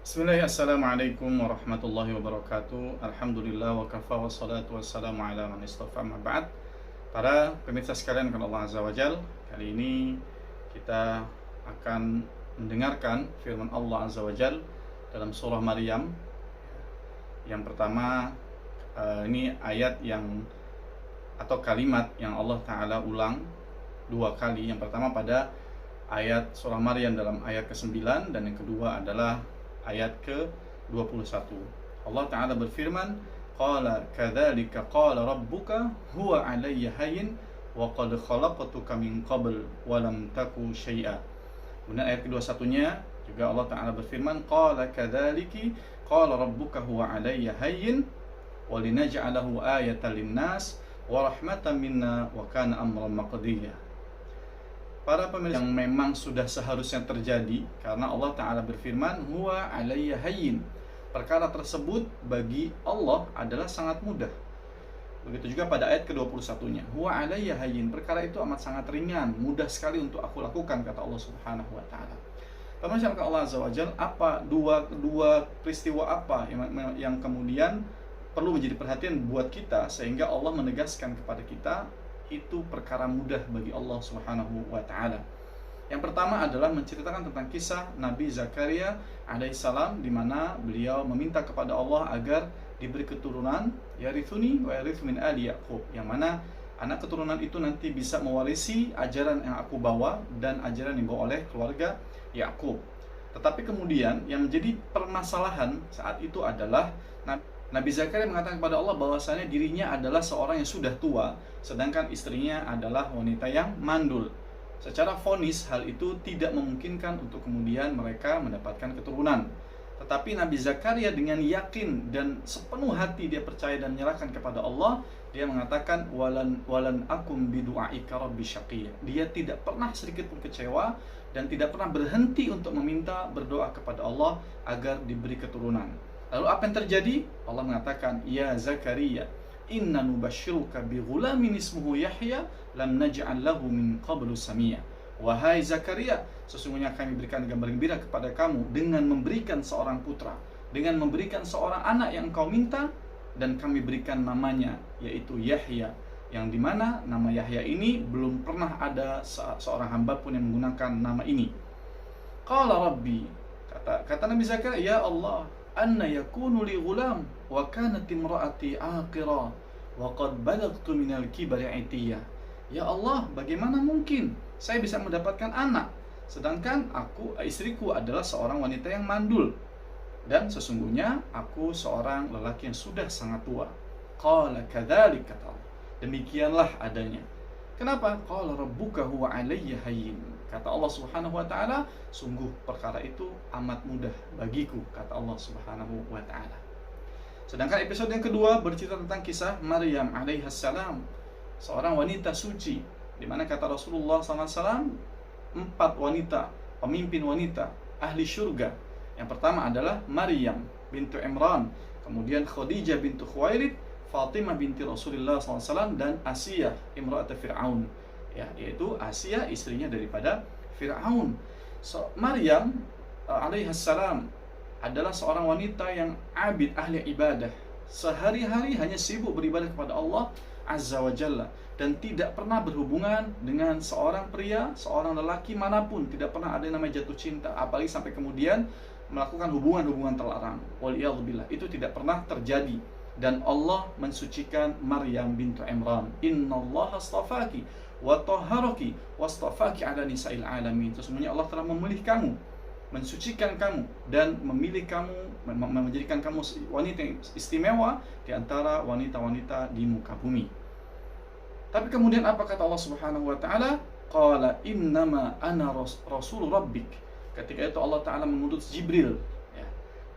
Bismillahirrahmanirrahim. Assalamualaikum warahmatullahi wabarakatuh. Alhamdulillah wa kafa wa salatu wassalamu ala man istafa ma ba'd. Para pemirsa sekalian kalau Allah Azza wa Jal, kali ini kita akan mendengarkan firman Allah Azza wa Jal dalam surah Maryam. Yang pertama, ini ayat yang atau kalimat yang Allah Ta'ala ulang dua kali. Yang pertama pada ayat surah Maryam dalam ayat ke-9, dan yang kedua adalah ayat ke-21. Allah Ta'ala berfirman, Qala kadzalika qala rabbuka huwa alayya hayyin wa qad khalaqtuka min qabl wa lam taku syai'a. Kemudian ayat ke-21-nya juga Allah Ta'ala berfirman, Qala kadzalika qala rabbuka huwa alayya hayyin wa linaj'alahu ayatan lin-nas wa rahmatan minna wa kana amran maqdiyya. Para pemirsa yang memang sudah seharusnya terjadi, karena Allah Ta'ala berfirman, Huwa alayya hayyin. Perkara tersebut bagi Allah adalah sangat mudah. Begitu juga pada ayat ke-21-nya, Huwa alayya hayyin. Perkara itu amat sangat ringan, mudah sekali untuk aku lakukan, kata Allah Subhanahu wa Ta'ala. Pemirsa Allah Azza wa Jalla, apa dua peristiwa apa yang kemudian perlu menjadi perhatian buat kita, sehingga Allah menegaskan kepada kita itu perkara mudah bagi Allah Subhanahu wa Ta'ala. Yang pertama adalah menceritakan tentang kisah Nabi Zakaria alaihissalam, di mana beliau meminta kepada Allah agar diberi keturunan, yarithuni wa yarith min ali Yaqub, yang mana anak keturunan itu nanti bisa mewarisi ajaran yang aku bawa dan ajaran yang dibawa oleh keluarga Yaqub. Tetapi kemudian yang menjadi permasalahan saat itu adalah Nabi Zakaria mengatakan kepada Allah bahwasanya dirinya adalah seorang yang sudah tua, sedangkan istrinya adalah wanita yang mandul. Secara vonis, hal itu tidak memungkinkan untuk kemudian mereka mendapatkan keturunan. Tetapi Nabi Zakaria dengan yakin dan sepenuh hati dia percaya dan menyerahkan kepada Allah, dia mengatakan walan akum bidu'aika rabbi syaqiyya. Dia tidak pernah sedikit pun kecewa dan tidak pernah berhenti untuk meminta, berdoa kepada Allah agar diberi keturunan. Lalu apa yang terjadi? Allah mengatakan, Ya Zakaria, inna nubashiruka bi ghulamin ismuhu Yahya lam naj'al lahu min qablu samia. Wahai Zakaria, sesungguhnya kami berikan gambar gembira kepada kamu dengan memberikan seorang putra, dengan memberikan seorang anak yang engkau minta, dan kami berikan namanya, yaitu Yahya, yang dimana nama Yahya ini belum pernah ada seorang hamba pun yang menggunakan nama ini. Qala Rabbi, kata Nabi Zakaria, Ya Allah, anna yakunu li ghulam wa kanat imraati aqira wa qad balagtu minal kibari itiyya. Ya Allah, bagaimana mungkin saya bisa mendapatkan anak sedangkan istriku adalah seorang wanita yang mandul dan sesungguhnya aku seorang lelaki yang sudah sangat tua. Qala kadzalika, demikianlah adanya. Kenapa? Qala rabbuka huwa alayya hayyin. Kata Allah Subhanahu wa Ta'ala, sungguh perkara itu amat mudah bagiku, kata Allah Subhanahu wa Ta'ala. Sedangkan episode yang kedua bercerita tentang kisah Maryam alaihissalam, seorang wanita suci, di mana kata Rasulullah SAW, 4 wanita, pemimpin wanita ahli syurga. Yang pertama adalah Maryam bintu Imran, kemudian Khadijah bintu Khuwailid, Fatimah binti Rasulullah SAW, dan Asiyah imra'at Fir'aun, yaitu Asiyah istrinya daripada Fir'aun. Maryam alaihissalam adalah seorang wanita yang abid, ahli ibadah, sehari-hari hanya sibuk beribadah kepada Allah Azza wa Jalla, dan tidak pernah berhubungan dengan seorang pria, seorang lelaki manapun. Tidak pernah ada yang namanya jatuh cinta, apalagi sampai kemudian melakukan hubungan-hubungan terlarang. Waliyadzubillah, itu tidak pernah terjadi. Dan Allah mensucikan Maryam bintu Imran. Innallaha astafaki wa tahharaki wastafaki ala nisa'il alamin. Sesungguhnya Allah telah memilih kamu, mensucikan kamu, dan memilih kamu, menjadikan kamu wanita yang istimewa di antara wanita-wanita di muka bumi. Tapi kemudian apa kata Allah Subhanahu wa Ta'ala? Qala innama ana rasul rabbik. Ketika itu Allah Ta'ala mengutus Jibril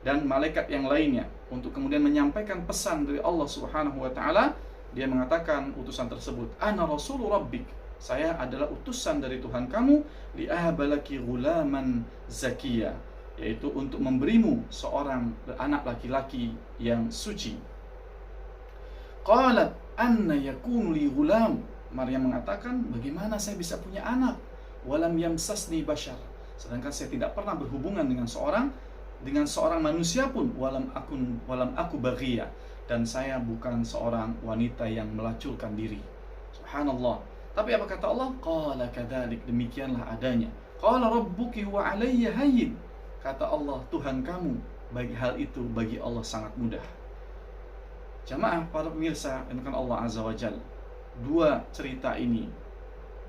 dan malaikat yang lainnya untuk kemudian menyampaikan pesan dari Allah Subhanahu wa Ta'ala. Dia mengatakan utusan tersebut, Ana rasul rabbik, saya adalah utusan dari Tuhan kamu, li'ahabalaki ghulaman zakiyya, yaitu untuk memberimu seorang anak laki-laki yang suci. Qalat anna yakunu li ghulam. Maryam mengatakan, bagaimana saya bisa punya anak? Walam yamsasni bashar, sedangkan saya tidak pernah berhubungan dengan seorang dengan seorang manusia pun walam aku baghiyah, dan saya bukan seorang wanita yang melacurkan diri. Subhanallah. Tapi apa kata Allah? Qala kadzalik, demikianlah adanya. Qala rabbuki huwa alayya hayyin. Kata Allah, Tuhan kamu, bagi hal itu bagi Allah sangat mudah. Jamaah para pemirsa yang dimuliakan Allah Azza wa Jalla, dua cerita ini,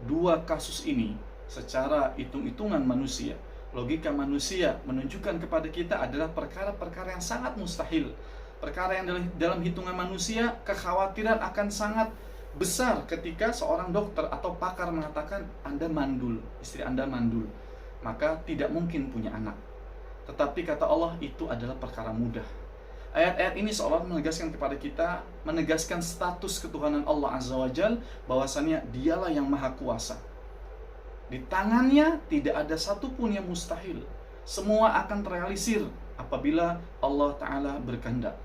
dua kasus ini secara hitung-hitungan manusia, logika manusia menunjukkan kepada kita adalah perkara-perkara yang sangat mustahil. Perkara yang dalam hitungan manusia, kekhawatiran akan sangat besar ketika seorang dokter atau pakar mengatakan Anda mandul, istri Anda mandul, maka tidak mungkin punya anak. Tetapi kata Allah, itu adalah perkara mudah. Ayat-ayat ini seolah menegaskan kepada kita, menegaskan status ketuhanan Allah Azza wa Jal, bahwasannya dialah yang maha kuasa. Di tangannya tidak ada satupun yang mustahil. Semua akan terrealisir apabila Allah Ta'ala berkehendak.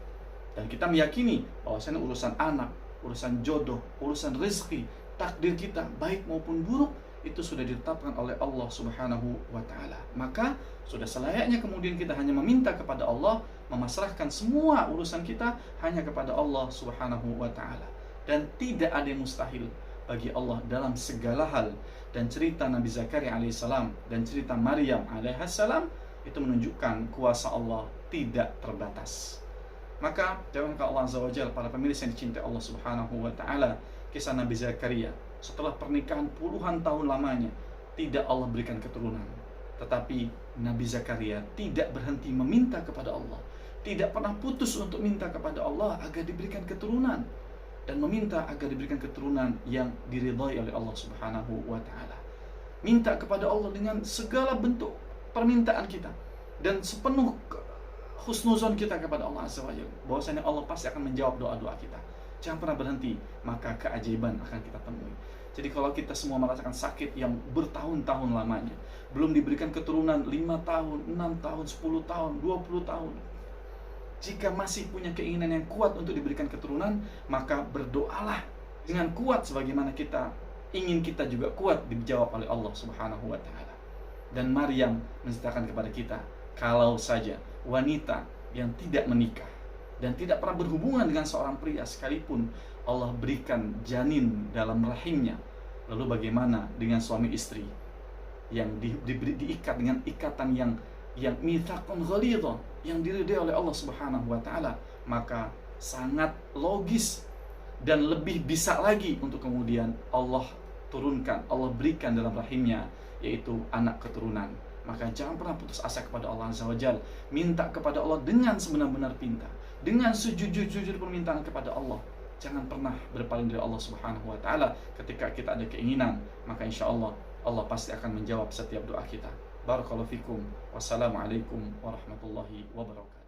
Dan kita meyakini bahwasannya urusan anak, urusan jodoh, urusan rezeki, takdir kita baik maupun buruk, itu sudah ditetapkan oleh Allah Subhanahu wa Ta'ala. Maka sudah selayaknya kemudian kita hanya meminta kepada Allah, memasrahkan semua urusan kita hanya kepada Allah Subhanahu wa Ta'ala. Dan tidak ada yang mustahil bagi Allah dalam segala hal. Dan cerita Nabi Zakaria alaihissalam dan cerita Maryam alaihissalam itu menunjukkan kuasa Allah tidak terbatas. Maka jangan Allah Azza wa Jalla, para pemirsa yang dicintai Allah Subhanahu wa Ta'ala, kisah Nabi Zakaria setelah pernikahan puluhan tahun lamanya tidak Allah berikan keturunan. Tetapi Nabi Zakaria tidak berhenti meminta kepada Allah, tidak pernah putus untuk minta kepada Allah agar diberikan keturunan, dan meminta agar diberikan keturunan yang diridhai oleh Allah Subhanahu wa Ta'ala. Minta kepada Allah dengan segala bentuk permintaan kita dan sepenuh husnuzon kita kepada Allah Azza wa Jalla, bahwasanya Allah pasti akan menjawab doa-doa kita. Jangan pernah berhenti, maka keajaiban akan kita temui. Jadi kalau kita semua merasakan sakit yang bertahun-tahun lamanya, belum diberikan keturunan 5 tahun, 6 tahun, 10 tahun, 20 tahun, jika masih punya keinginan yang kuat untuk diberikan keturunan, maka berdoalah dengan kuat sebagaimana kita ingin kita juga kuat dijawab oleh Allah Subhanahu wa Ta'ala. Dan Maryam menceritakan kepada kita, kalau saja wanita yang tidak menikah dan tidak pernah berhubungan dengan seorang pria sekalipun, Allah berikan janin dalam rahimnya, lalu bagaimana dengan suami istri yang diikat dengan ikatan yang mitsaqun ghalidha, yang diridai oleh Allah Subhanahu wa Ta'ala, maka sangat logis dan lebih bisa lagi untuk kemudian Allah turunkan, Allah berikan dalam rahimnya, yaitu anak keturunan. Maka jangan pernah putus asa kepada Allah Azza wa Jalla. Minta kepada Allah dengan sebenar-benar pinta, dengan sejujur-jujur permintaan kepada Allah. Jangan pernah berpaling dari Allah Subhanahu wa Ta'ala. Ketika kita ada keinginan, maka insya Allah Allah pasti akan menjawab setiap doa kita. Barakallahu fikum. Wassalamualaikum warahmatullahi wabarakatuh.